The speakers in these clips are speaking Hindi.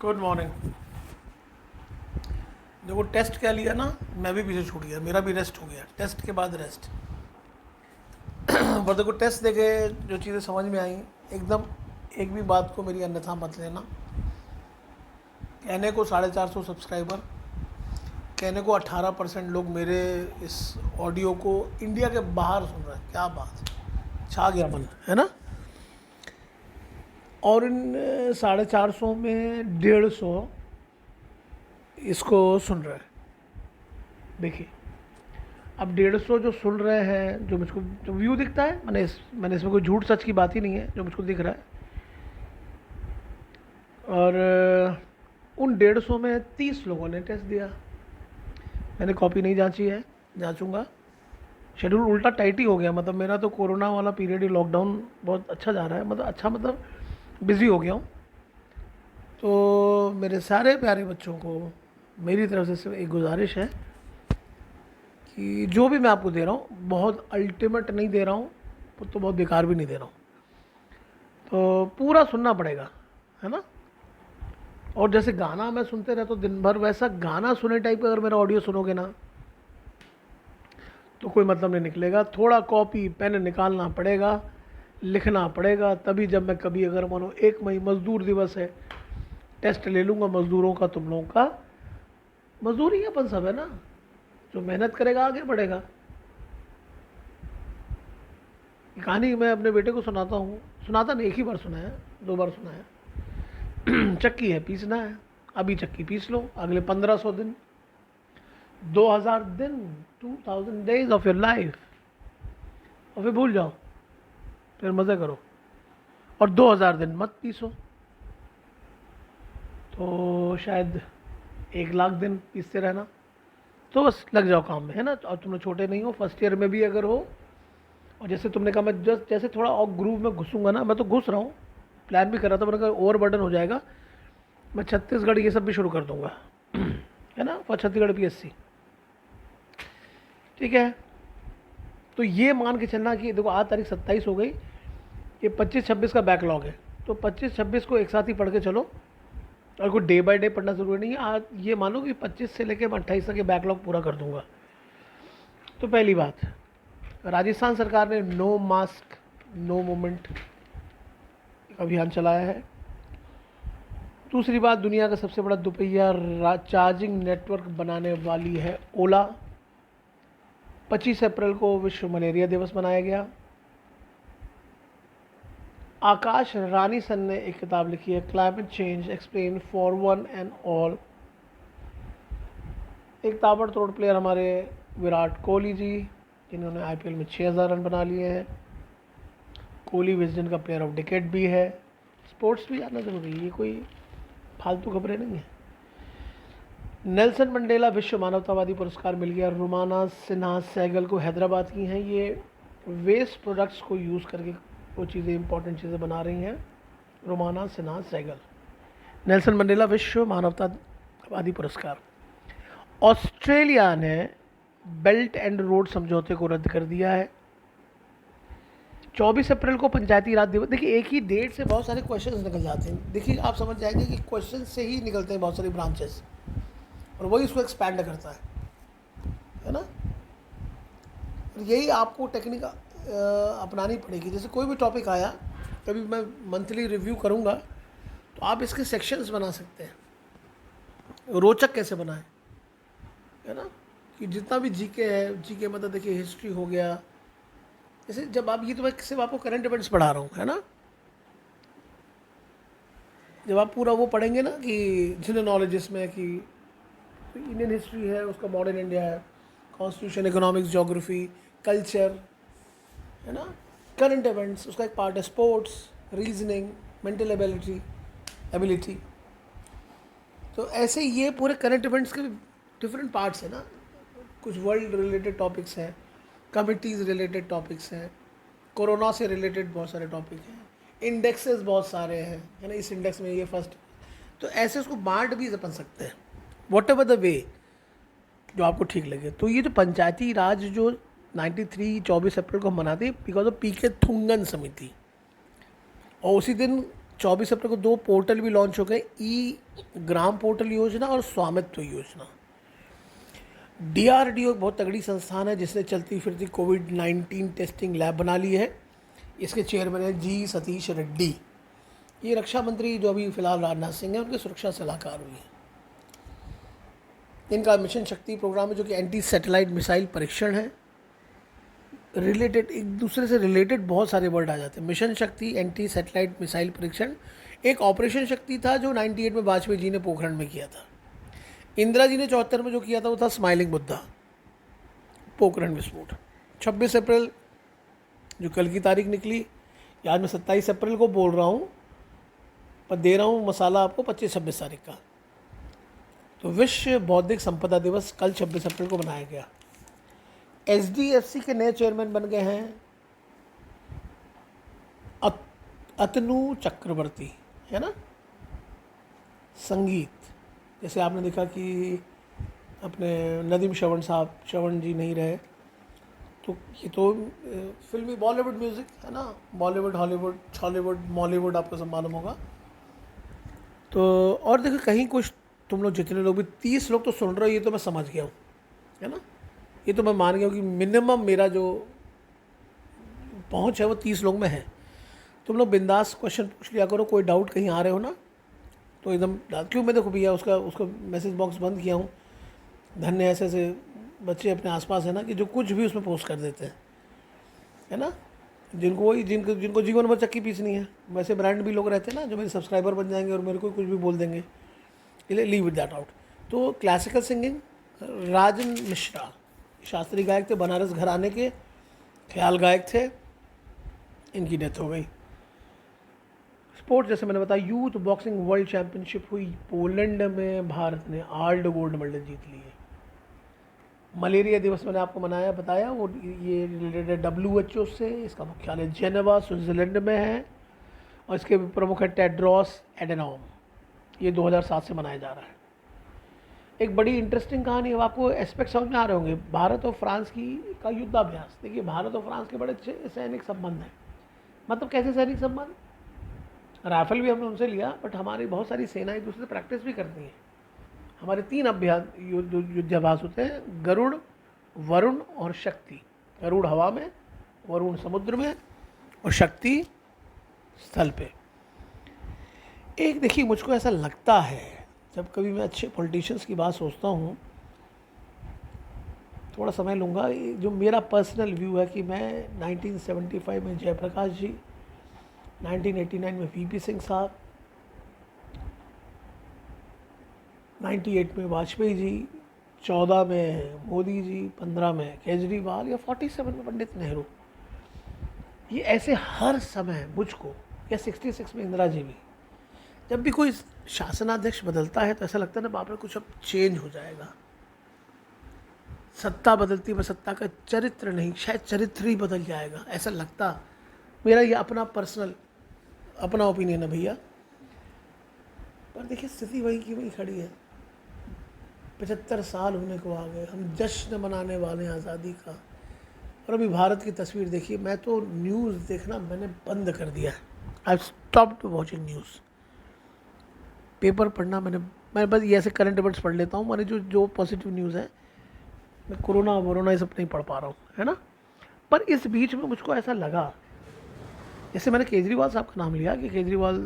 Good morning. देखो टेस्ट क्या लिया ना, मैं भी पीछे छूट गया, मेरा भी रेस्ट हो गया, टेस्ट के बाद रेस्ट। पर देखो टेस्ट देखे जो चीज़ें समझ में आई एकदम, एक भी बात को मेरी अन्यथा मत लेना। कहने को 450 सब्सक्राइबर, कहने को 18% लोग मेरे इस ऑडियो को इंडिया के बाहर सुन रहे हैं। क्या बात है, छा गया मन, है ना। और इन 450 में 150 इसको सुन रहे हैं। देखिए अब 150 जो सुन रहे हैं, जो मुझको जो व्यू दिखता है, मैंने इसमें कोई झूठ सच की बात ही नहीं है, जो मुझको दिख रहा है। और उन 150 में 30 लोगों ने टेस्ट दिया। मैंने कॉपी नहीं जांची है, जांचूंगा। शेड्यूल उल्टा टाइट ही हो गया, मतलब मेरा तो कोरोना वाला पीरियड ही, लॉकडाउन बहुत अच्छा जा रहा है, मतलब बिज़ी हो गया हूँ। तो मेरे सारे प्यारे बच्चों को मेरी तरफ से सिर्फ एक गुजारिश है कि जो भी मैं आपको दे रहा हूँ बहुत अल्टीमेट नहीं दे रहा हूँ, तो बहुत बेकार भी नहीं दे रहा हूँ। तो पूरा सुनना पड़ेगा, है ना। और जैसे गाना मैं सुनते रहता हूँ दिन भर, वैसा गाना सुने टाइप का अगर मेरा ऑडियो सुनोगे ना तो कोई मतलब नहीं निकलेगा। थोड़ा कॉपी पेन निकालना पड़ेगा, लिखना पड़ेगा, तभी जब मैं कभी अगर मानो 1 मई मज़दूर दिवस है, टेस्ट ले लूँगा मज़दूरों का, तुम लोगों का। मजदूरी अपन सब है ना, जो मेहनत करेगा आगे बढ़ेगा। कहानी मैं अपने बेटे को सुनाता हूँ, सुनाता नहीं, एक ही बार सुना है, 2 बार सुना है। चक्की है, पीसना है, अभी चक्की पीस लो, अगले 1500 दिन, 2000 दिन, 2000 डेज ऑफ योर लाइफ, और फिर भूल जाओ, फिर मज़े करो। और 2000 दिन मत पीसो, तो शायद 1 लाख दिन पीसते रहना, तो बस लग जाओ काम में, है ना। और तुम लोग छोटे नहीं हो, फर्स्ट ईयर में भी अगर हो, और जैसे तुमने कहा मैं जैसे थोड़ा और ग्रूव में घुसूंगा ना, मैं तो घुस रहा हूँ, प्लान भी कर रहा था, मैंने कहा ओवर बर्डन हो जाएगा, मैं छत्तीसगढ़ ये सब भी शुरू कर दूंगा, है ना, फॉर छत्तीसगढ़ PSC। ठीक है, तो ये मान के चलना कि देखो आज तारीख 27 हो गई, ये 25-26 का बैकलॉग है, तो 25-26 को एक साथ ही पढ़ के चलो, और कोई डे बाय डे पढ़ना ज़रूरी नहीं है। आज ये मानो कि 25 से लेकर 28 तक ये बैकलॉग पूरा कर दूंगा। तो पहली बात, राजस्थान सरकार ने नो मास्क नो मूवमेंट अभियान चलाया है। दूसरी बात, दुनिया का सबसे बड़ा दोपहिया चार्जिंग नेटवर्क बनाने वाली है ओला। 25 अप्रैल को विश्व मलेरिया दिवस मनाया गया। आकाश रानी सन ने एक किताब लिखी है, climate change explain for one and all. एक ताबड़तोड़ प्लेयर हमारे विराट कोहली जी, जिन्होंने IPL में 6000 रन बना लिए हैं। कोहली विजडन का प्लेयर ऑफ डिकेड भी है। स्पोर्ट्स भी जानना जरूरी है, ये कोई फालतू खबरें नहीं है। नेल्सन मंडेला विश्व मानवतावादी पुरस्कार मिल गया रुमाना सिन्हा सहगल को, हैदराबाद की हैं ये। वेस्ट प्रोडक्ट्स को यूज़ करके वो चीज़ें, इंपॉर्टेंट चीज़ें बना रही हैं। रुमाना सिन्हा सहगल, नेल्सन मंडेला विश्व मानवतावादी पुरस्कार। ऑस्ट्रेलिया ने बेल्ट एंड रोड समझौते को रद्द कर दिया है। 24 अप्रैल को पंचायती राज दिवस। देखिए एक ही डेट से बहुत सारे क्वेश्चंस निकल जाते हैं। देखिए आप समझ जाएंगे कि क्वेश्चन से ही निकलते हैं बहुत सारी ब्रांचेस, और वही इसको एक्सपैंड करता है ना। और यही आपको टेक्निक अपनानी पड़ेगी। जैसे कोई भी टॉपिक आया, कभी मैं मंथली रिव्यू करूँगा, तो आप इसके सेक्शंस बना सकते हैं। रोचक कैसे बनाएं, है ना, कि जितना भी जीके है, जीके मतलब देखिए हिस्ट्री हो गया, जैसे जब आप, ये तो मैं सिर्फ आपको करंट इवेंट्स पढ़ा रहा हूँ, है ना। जब आप पूरा वो पढ़ेंगे ना कि जनरल नॉलेज, इसमें कि इंडियन हिस्ट्री है, उसका मॉडर्न इंडिया है, कॉन्स्टिट्यूशन, इकोनॉमिक्स, ज्योग्राफी, कल्चर, है ना, करंट इवेंट्स उसका एक पार्ट है, स्पोर्ट्स, रीजनिंग, मेंटल एबिलिटी। तो ऐसे ये पूरे करंट इवेंट्स के डिफरेंट पार्ट्स हैं ना। कुछ वर्ल्ड रिलेटेड टॉपिक्स हैं, कमिटीज़ रिलेटेड टॉपिक्स हैं, कोरोना से रिलेटेड बहुत सारे टॉपिक हैं, इंडेक्सेस बहुत सारे हैं, है ना, इस इंडेक्स में ये फर्स्ट। तो ऐसे उसको बांट भी बन सकते हैं, वॉट एवर द वे जो आपको ठीक लगे। तो ये जो पंचायती राज जो 24 अप्रैल को मनाते हैं बिकॉज ऑफ PK थुंगन समिति, और उसी दिन 24 अप्रैल को 2 पोर्टल भी लॉन्च हो गए, ई ग्राम पोर्टल योजना और स्वामित्व योजना। DRDO एक बहुत तगड़ी संस्थान है जिसने चलती फिरती कोविड-19 टेस्टिंग लैब बना ली है। इसके चेयरमैन है जी सतीश रेड्डी। ये रक्षा मंत्री जो अभी फिलहाल राजनाथ सिंह है उनके सुरक्षा सलाहकार हुई है। इनका मिशन शक्ति प्रोग्राम है जो कि एंटी सैटेलाइट मिसाइल परीक्षण है। रिलेटेड, एक दूसरे से रिलेटेड बहुत सारे वर्ड आ जाते हैं। मिशन शक्ति, एंटी सैटेलाइट मिसाइल परीक्षण। एक ऑपरेशन शक्ति था जो 98 में वाजपेयी जी ने पोखरण में किया था। इंदिरा जी ने 74 में जो किया था वो था स्माइलिंग बुद्धा, पोखरण विस्फोट। 26 अप्रैल जो कल की तारीख निकली, आज मैं 27 अप्रैल को बोल रहा हूँ पर दे रहा हूँ मसाला आपको 25-26 तारीख का। तो विश्व बौद्धिक संपदा दिवस कल 26 अप्रैल को मनाया गया। SDFC के नए चेयरमैन बन गए हैं अतनु चक्रवर्ती, है ना। संगीत, जैसे आपने देखा कि अपने नदीम श्रवण जी नहीं रहे, तो ये तो फिल्मी बॉलीवुड म्यूज़िक है ना, बॉलीवुड, हॉलीवुड, मॉलीवुड, आपको सब मालूम होगा। तो और देखो कहीं कुछ तुम लोग जितने लोग भी 30 लोग तो सुन रहे हो, ये तो मैं समझ गया हूँ, है ना। ये तो मैं मान गया हूँ कि मिनिमम मेरा जो पहुँच है वो 30 लोग में है। तुम लोग बिंदास क्वेश्चन पूछ लिया करो, कोई डाउट कहीं आ रहे हो ना तो एकदम क्यों। मैं देखो भैया उसका मैसेज बॉक्स बंद किया हूँ। धन्य ऐसे बच्चे अपने आसपास है ना कि जो कुछ भी उसमें पोस्ट कर देते हैं, है ना। जिनको जीवन भर चक्की पीसनी है, वैसे ब्रांड भी लोग रहते हैं ना जो मेरे सब्सक्राइबर बन जाएंगे और मेरे को कुछ भी बोल देंगे, लीव इट दैट आउट। तो क्लासिकल सिंगिंग, राजन मिश्रा शास्त्रीय गायक थे, बनारस घराने के ख्याल गायक थे, इनकी डेथ हो गई। स्पोर्ट्स, जैसे मैंने बताया, यूथ बॉक्सिंग वर्ल्ड चैंपियनशिप हुई पोलैंड में, भारत ने 8 गोल्ड मेडल जीत लिए। मलेरिया दिवस मैंने आपको बताया वो ये रिलेटेड है WHO से। इसका मुख्यालय जेनेवा स्विट्ज़रलैंड में है और इसके प्रमुख है टेड्रोस एडेनॉम। ये 2007 से मनाया जा रहा है। एक बड़ी इंटरेस्टिंग कहानी है, आपको एस्पेक्ट समझ में आ रहे होंगे। भारत और फ्रांस का युद्धाभ्यास। देखिए भारत और फ्रांस के बड़े अच्छे सैनिक संबंध हैं। मतलब कैसे सैनिक संबंध, राइफल भी हमने उनसे लिया, बट हमारी बहुत सारी सेनाएं एक दूसरे से प्रैक्टिस भी करती हैं। हमारे 3 युद्धाभ्यास होते हैं, गरुड़, वरुण और शक्ति। गरुड़ हवा में, वरुण समुद्र में और शक्ति स्थल पे। एक देखिए मुझको ऐसा लगता है जब कभी मैं अच्छे पॉलिटिशियंस की बात सोचता हूँ, थोड़ा समय लूँगा, जो मेरा पर्सनल व्यू है कि मैं 1975 में जयप्रकाश जी, 1989 में VP सिंह साहब, 98 में वाजपेयी जी, 14 में मोदी जी, 15 में केजरीवाल या 47 में पंडित नेहरू, ये ऐसे हर समय मुझको, या 66 में इंदिरा जी भी, जब भी कोई शासनाध्यक्ष बदलता है तो ऐसा लगता है ना बाप रे कुछ अब चेंज हो जाएगा। सत्ता बदलती है, सत्ता का चरित्र नहीं, शायद चरित्र ही बदल जाएगा, ऐसा लगता। मेरा ये अपना ओपिनियन है भैया। पर देखिए स्थिति वही की वही खड़ी है। 75 साल होने को आ गए, हम जश्न मनाने वाले हैं आज़ादी का। और अभी भारत की तस्वीर देखिए, मैं तो न्यूज़ देखना मैंने बंद कर दिया है। I stopped watching news. Paper पढ़ना मैं बस ये ऐसे करंट इवेंट्स पढ़ लेता हूँ। मैंने जो पॉजिटिव न्यूज़ है, मैं कोरोना ये सब नहीं पढ़ पा रहा हूँ, है ना। पर इस बीच में मुझको ऐसा लगा, जैसे मैंने केजरीवाल साहब का नाम लिया कि केजरीवाल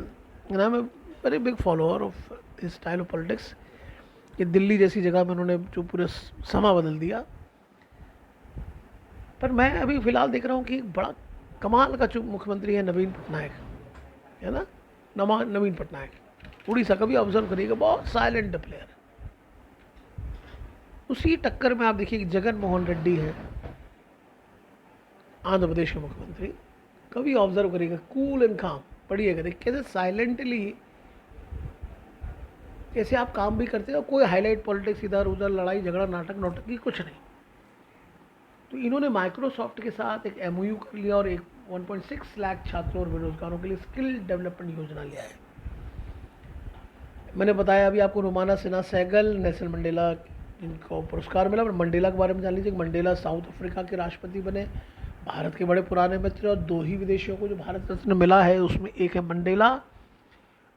नाम है, very big follower of this style of politics. कि दिल्ली जैसी जगह में उन्होंने जो पूरे समा बदल दिया। पर मैं अभी फ़िलहाल देख रहा हूँ कि एक बड़ा कमाल का जो मुख्यमंत्री है नवीन पटनायक, है ना, नवीन पटनायक उड़ीसा का भी ऑब्जर्व करिएगा, बहुत साइलेंट प्लेयर। उसी टक्कर में आप देखिए कि जगन मोहन रेड्डी है आंध्र प्रदेश के मुख्यमंत्री, कभी ऑब्जर्व करिएगा, कूल एंड काम, पढ़िएगा, देखिए कैसे साइलेंटली कैसे आप काम भी करते हो, कोई हाईलाइट पॉलिटिक्स इधर उधर, लड़ाई झगड़ा, नाटक नौटंकी कुछ नहीं। तो इन्होंने माइक्रोसॉफ्ट के साथ एक MOU कर लिया और एक 1.6 लाख छात्रों और बेरोजगारों के लिए स्किल डेवलपमेंट योजना लिया है। मैंने बताया अभी आपको, रोमाना सिन्हा सहगल, नेल्सन मंडेला जिनको पुरस्कार मिला। मंडेला के बारे में जान लीजिए, मंडेला साउथ अफ्रीका के राष्ट्रपति बने, भारत के बड़े पुराने मित्र, और 2 ही विदेशियों को जो भारत रत्न मिला है उसमें एक है मंडेला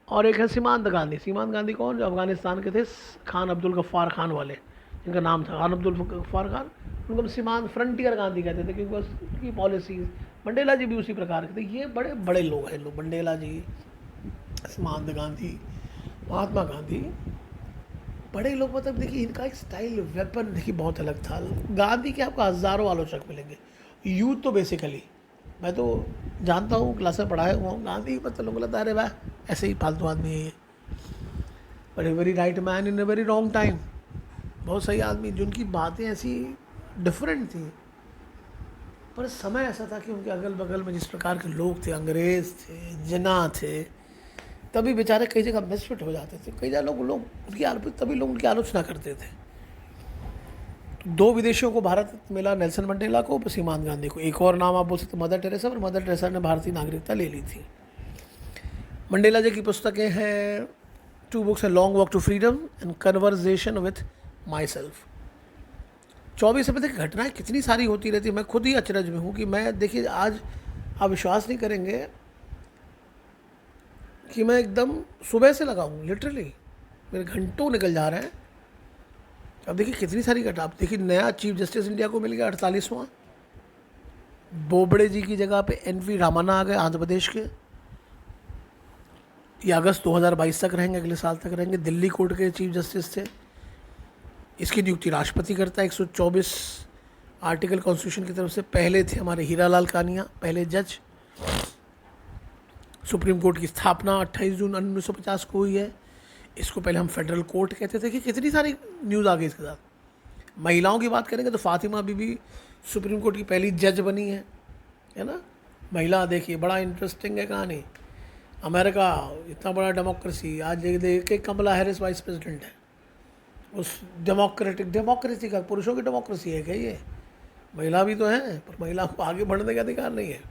और एक है सीमांत गांधी। सीमांत गांधी कौन? जो अफ़गानिस्तान के थे, खान अब्दुल गफ्फार खान वाले, जिनका नाम था खान अब्दुल गफ्फार खान। उनको हम सीमांत फ्रंटियर गांधी कहते थे, क्योंकि बस उनकी पॉलिसीज़। मंडेला जी भी उसी प्रकार के थे। ये बड़े बड़े लोग हैं लोग, मंडेला जी, सीमांत गांधी, महात्मा गांधी, बड़े लोग। मतलब देखिए इनका एक स्टाइल, वेपन देखिए बहुत अलग था। गांधी के आपको हज़ारों आलोचक मिलेंगे। यूथ तो बेसिकली मैं तो जानता हूँ, क्लास में पढ़ाया हुआ हूँ, गांधी मतलब लोगों को लगता है अरे वाह ऐसे ही फालतू आदमी है ये, but a very right man in a very wrong time. बहुत सही आदमी, जिनकी बातें ऐसी डिफरेंट थी, पर समय ऐसा था कि उनके अगल बगल में जिस प्रकार के लोग थे, अंग्रेज़ थे, जना थे, तभी बेचारे कई जगह मिसफिट हो जाते थे। कई जगह लोग उनकी तभी लोग उनकी आलोचना करते थे। तो दो विदेशियों को भारत मिला, नेल्सन मंडेला को, सीमांत गांधी को। एक और नाम आप बोल सकते मदर टेरेसा, पर मदर टेरेसा ने भारतीय नागरिकता ले ली थी। मंडेला जी की पुस्तकें हैं, 2 बुक्स हैं, long walk to freedom and conversation with my self. 24 रुपये की घटनाएं कितनी सारी होती रहती है, मैं खुद ही अचरज में हूँ कि मैं देखिए आज आप विश्वास नहीं करेंगे कि मैं एकदम सुबह से लगा हूँ, लिटरली मेरे घंटों निकल जा रहे हैं। अब देखिए कितनी सारी घटना। आप देखिए नया चीफ जस्टिस इंडिया को मिल गया 48वां, बोबड़े जी की जगह पे NV रामाना आ गए आंध्र प्रदेश के। ये अगस्त 2022 तक रहेंगे, अगले साल तक रहेंगे। दिल्ली कोर्ट के चीफ जस्टिस थे। इसकी नियुक्ति राष्ट्रपति करता है 124 आर्टिकल कॉन्स्टिट्यूशन की तरफ से। पहले थे हमारे हीरालाल कानिया, पहले जज। सुप्रीम कोर्ट की स्थापना 28 जून 1950 को हुई है। इसको पहले हम फेडरल कोर्ट कहते थे। कि कितनी सारी न्यूज़ आ गई इसके साथ। महिलाओं की बात करेंगे तो फातिमा बीबी सुप्रीम कोर्ट की पहली जज बनी है ना, महिला। देखिए बड़ा इंटरेस्टिंग है कहानी। अमेरिका इतना बड़ा डेमोक्रेसी, आज देखिए कमला हैरिस वाइस प्रेसिडेंट है। उस डेमोक्रेसी का, पुरुषों की डेमोक्रेसी है क्या ये? महिला भी तो है, पर महिला को आगे बढ़ने का अधिकार नहीं है।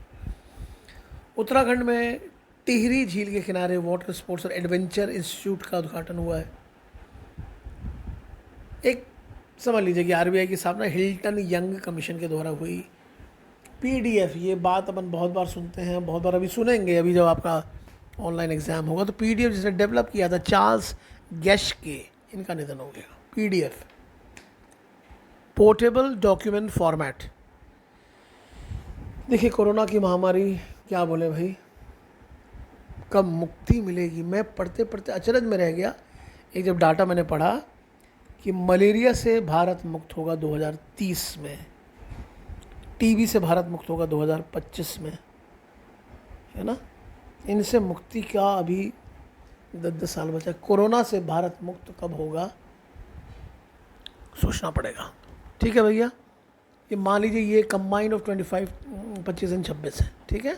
उत्तराखंड में टिहरी झील के किनारे वाटर स्पोर्ट्स और एडवेंचर इंस्टीट्यूट का उद्घाटन हुआ है। एक समझ लीजिए कि RBI की स्थापना हिल्टन यंग कमीशन के द्वारा हुई। PDF, ये बात अपन बहुत बार सुनते हैं, बहुत बार अभी सुनेंगे। अभी जब आपका ऑनलाइन एग्ज़ाम होगा तो PDF जिसने डेवलप किया था, चार्ल्स गेशके, इनका निधन हो गया। PDF portable document format. देखिए कोरोना की महामारी, क्या बोले भाई, कब मुक्ति मिलेगी। मैं पढ़ते पढ़ते अचरज में रह गया। एक जब डाटा मैंने पढ़ा कि मलेरिया से भारत मुक्त होगा 2030 में, TB से भारत मुक्त होगा 2025 में, है ना। इनसे मुक्ति का अभी 10 साल बचा। कोरोना से भारत मुक्त कब होगा सोचना पड़ेगा। ठीक है भैया, ये मान लीजिए ये कंबाइन ऑफ 25 एंड 26 है, ठीक है।